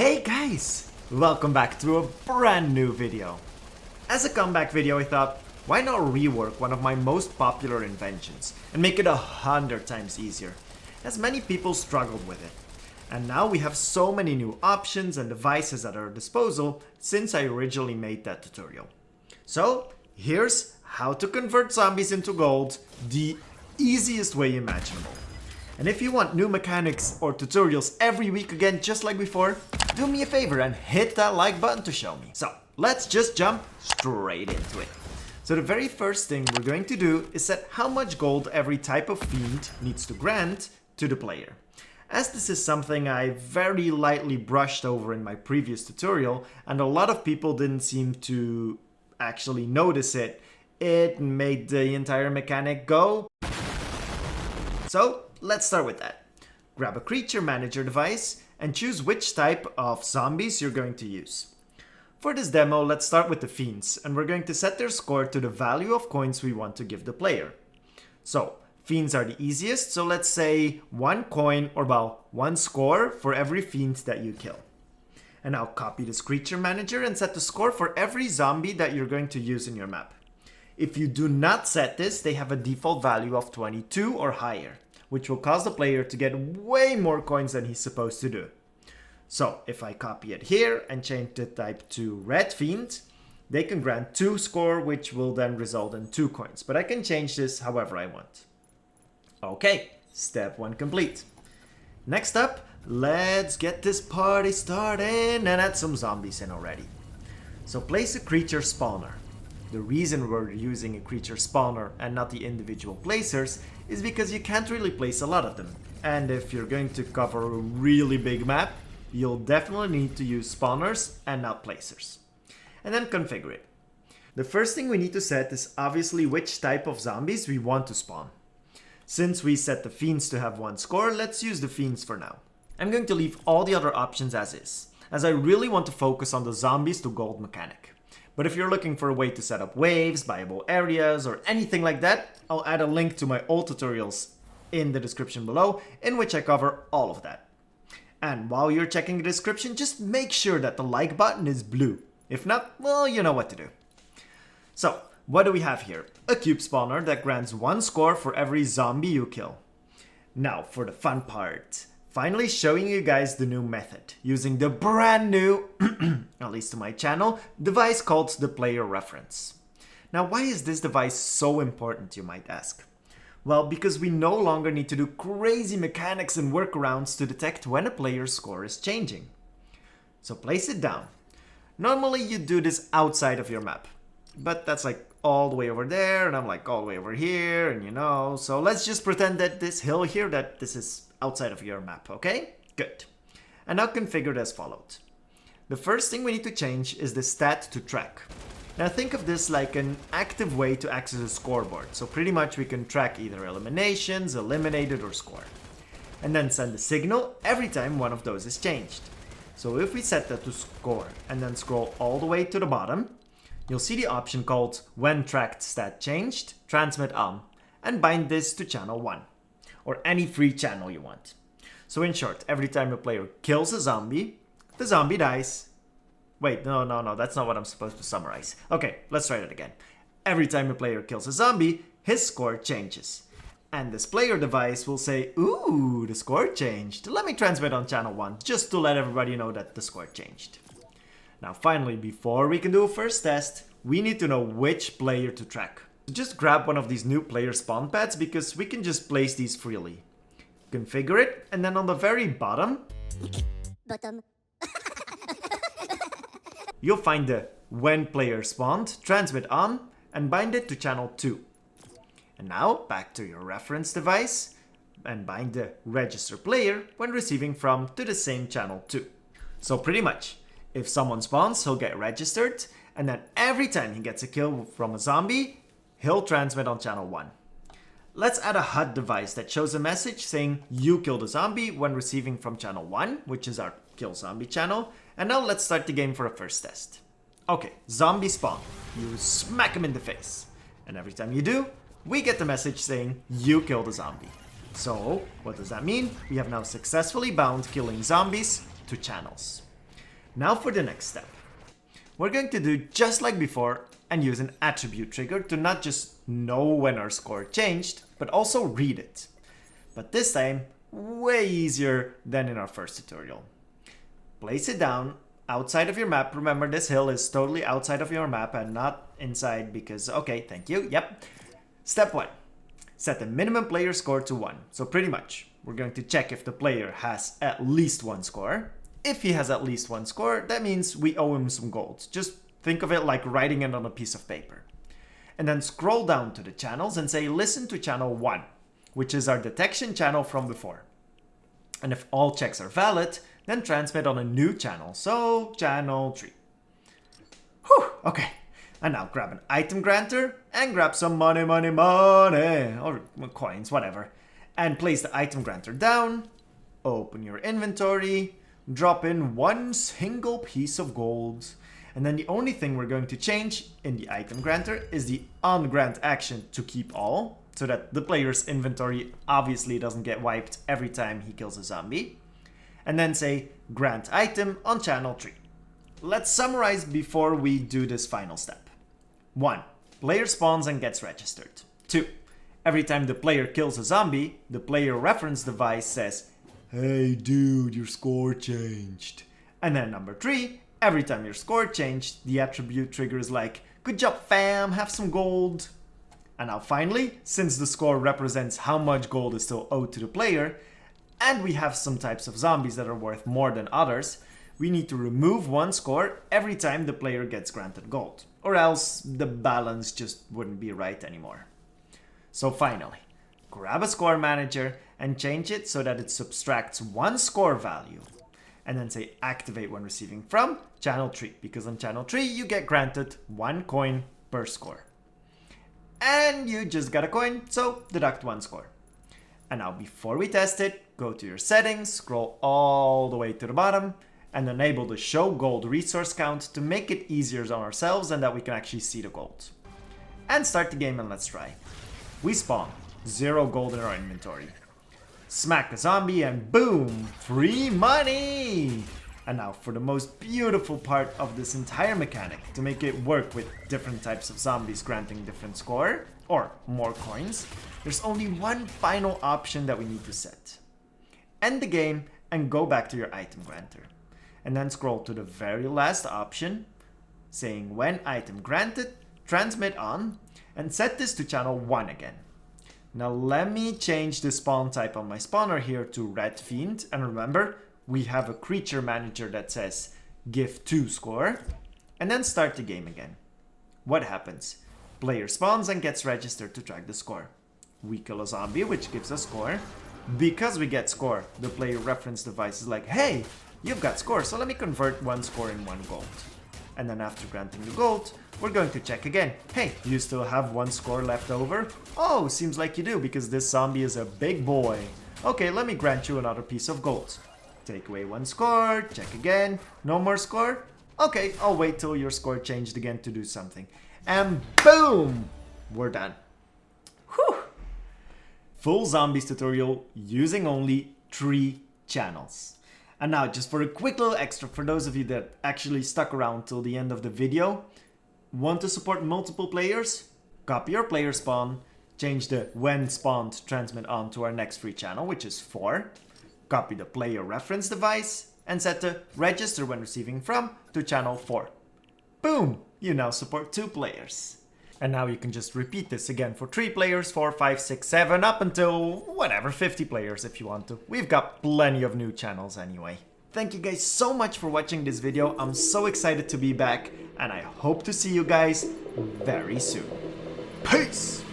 Hey guys! Welcome back to a brand new video. As a comeback video, I thought, why not rework one of my most popular inventions and make it 100 times easier, as many people struggled with it. And now we have so many new options and devices at our disposal since I originally made that tutorial. So here's how to convert zombies into gold the easiest way imaginable. And if you want new mechanics or tutorials every week again just like before, do me a favor and hit that like button to show me. So let's just jump straight into it. So the very first thing we're going to do is set how much gold every type of fiend needs to grant to the player. As this is something I very lightly brushed over in my previous tutorial and a lot of people didn't seem to actually notice it, it made the entire mechanic go. So let's start with that. Grab a creature manager device and choose which type of zombies you're going to use. For this demo, let's start with the fiends, and we're going to set their score to the value of coins we want to give the player. So fiends are the easiest, so let's say 1 coin or about 1 score for every fiend that you kill. And now copy this creature manager and set the score for every zombie that you're going to use in your map. If you do not set this, they have a default value of 22 or higher, which will cause the player to get way more coins than he's supposed to do. So if I copy it here and change the type to red fiend, they can grant 2 score, which will then result in 2 coins. But I can change this however I want. Okay, step 1 complete. Next up, let's get this party started and add some zombies in already. So place a creature spawner. The reason we're using a creature spawner and not the individual placers is because you can't really place a lot of them. And if you're going to cover a really big map, you'll definitely need to use spawners and not placers. And then configure it. The first thing we need to set is obviously which type of zombies we want to spawn. Since we set the fiends to have 1 score, let's use the fiends for now. I'm going to leave all the other options as is, as I really want to focus on the zombies to gold mechanic. But if you're looking for a way to set up waves, buyable areas, or anything like that, I'll add a link to my old tutorials in the description below, in which I cover all of that. And while you're checking the description, just make sure that the like button is blue. If not, well, you know what to do. So, what do we have here? A cube spawner that grants 1 score for every zombie you kill. Now, for the fun part. Finally showing you guys the new method, using the brand new, at least to my channel, device called the player reference. Now why is this device so important, you might ask? Well, because we no longer need to do crazy mechanics and workarounds to detect when a player's score is changing. So place it down. Normally you do this outside of your map, but that's like all the way over there and I'm like all the way over here and you know, so let's just pretend that this hill here, that this is outside of your map, okay? Good. And now configured as followed. The first thing we need to change is the stat to track. Now think of this like an active way to access a scoreboard. So pretty much we can track either eliminations, eliminated, or score. And then send a signal every time one of those is changed. So if we set that to score and then scroll all the way to the bottom, you'll see the option called when tracked stat changed, transmit on, and bind this to channel 1. Or any free channel you want. So in short, every time a player kills a zombie, the zombie dies. Wait, no, that's not what I'm supposed to summarize. Okay, let's try that again. Every time a player kills a zombie, his score changes. And this player device will say, ooh, the score changed. Let me transmit on channel 1, just to let everybody know that the score changed. Now finally, before we can do a first test, we need to know which player to track. Just grab one of these new player spawn pads because we can just place these freely. Configure it, and then on the very bottom, you'll find the when player spawned, transmit on, and bind it to channel 2. And now back to your reference device and bind the register player when receiving from to the same channel 2. So pretty much, if someone spawns, he'll get registered, and then every time he gets a kill from a zombie, he'll transmit on channel 1. Let's add a HUD device that shows a message saying you killed a zombie when receiving from channel 1, which is our kill zombie channel. And now let's start the game for a first test. Okay, zombie spawn. You smack him in the face. And every time you do, we get the message saying you killed a zombie. So, what does that mean? We have now successfully bound killing zombies to channels. Now for the next step. We're going to do just like before and use an attribute trigger to not just know when our score changed, but also read it. But this time, way easier than in our first tutorial. Place it down outside of your map. Remember, this hill is totally outside of your map and not inside because, okay, thank you, yep. Step 1. Set the minimum player score to 1. So pretty much, we're going to check if the player has at least 1 score. If he has at least 1 score, that means we owe him some gold. Just think of it like writing it on a piece of paper. And then scroll down to the channels and say, listen to channel 1, which is our detection channel from before. And if all checks are valid, then transmit on a new channel, so channel 3. Whew, okay. And now grab an item granter and grab some money, or coins, whatever. And place the item granter down, open your inventory, drop in 1 single piece of gold. And then the only thing we're going to change in the item granter is the on-grant action to keep all, so that the player's inventory obviously doesn't get wiped every time he kills a zombie. And then say grant item on channel 3. Let's summarize before we do this final step. 1. Player spawns and gets registered. 2. Every time the player kills a zombie, the player reference device says, "Hey dude, your score changed." And then number 3, every time your score changed, the attribute trigger is like, "Good job fam, have some gold." And now finally, since the score represents how much gold is still owed to the player, and we have some types of zombies that are worth more than others, we need to remove 1 score every time the player gets granted gold, or else the balance just wouldn't be right anymore. So finally, grab a score manager and change it so that it subtracts 1 score value. And then say activate when receiving from channel 3, because on channel 3 you get granted 1 coin per score. And you just got a coin, so deduct 1 score. And now before we test it, go to your settings, scroll all the way to the bottom, and enable the show gold resource count to make it easier on ourselves and that we can actually see the gold. And start the game and let's try. We spawn, 0 gold in our inventory. Smack a zombie and boom, free money! And now for the most beautiful part of this entire mechanic, to make it work with different types of zombies granting different score, or more coins, there's only one final option that we need to set. End the game and go back to your item granter. And then scroll to the very last option, saying when item granted, transmit on, and set this to channel 1 again. Now let me change the spawn type on my spawner here to Red Fiend, and remember, we have a creature manager that says give 2 score, and then start the game again. What happens? Player spawns and gets registered to track the score. We kill a zombie, which gives us score. Because we get score, the player reference device is like, hey, you've got score, so let me convert 1 score in 1 gold. And then after granting the gold, we're going to check again. Hey, you still have 1 score left over? Oh, seems like you do, because this zombie is a big boy. Okay, let me grant you another piece of gold. Take away 1 score, check again, no more score? Okay, I'll wait till your score changed again to do something. And boom! We're done. Whew! Full zombies tutorial using only 3 channels. And now, just for a quick little extra, for those of you that actually stuck around till the end of the video, want to support multiple players? Copy your player spawn, change the when spawned transmit on to our next free channel, which is 4. Copy the player reference device, and set the register when receiving from to channel 4. Boom! You now support 2 players. And now you can just repeat this again for 3 players, 4, 5, 6, 7, up until whatever, 50 players if you want to. We've got plenty of new channels anyway. Thank you guys so much for watching this video. I'm so excited to be back, and I hope to see you guys very soon. Peace!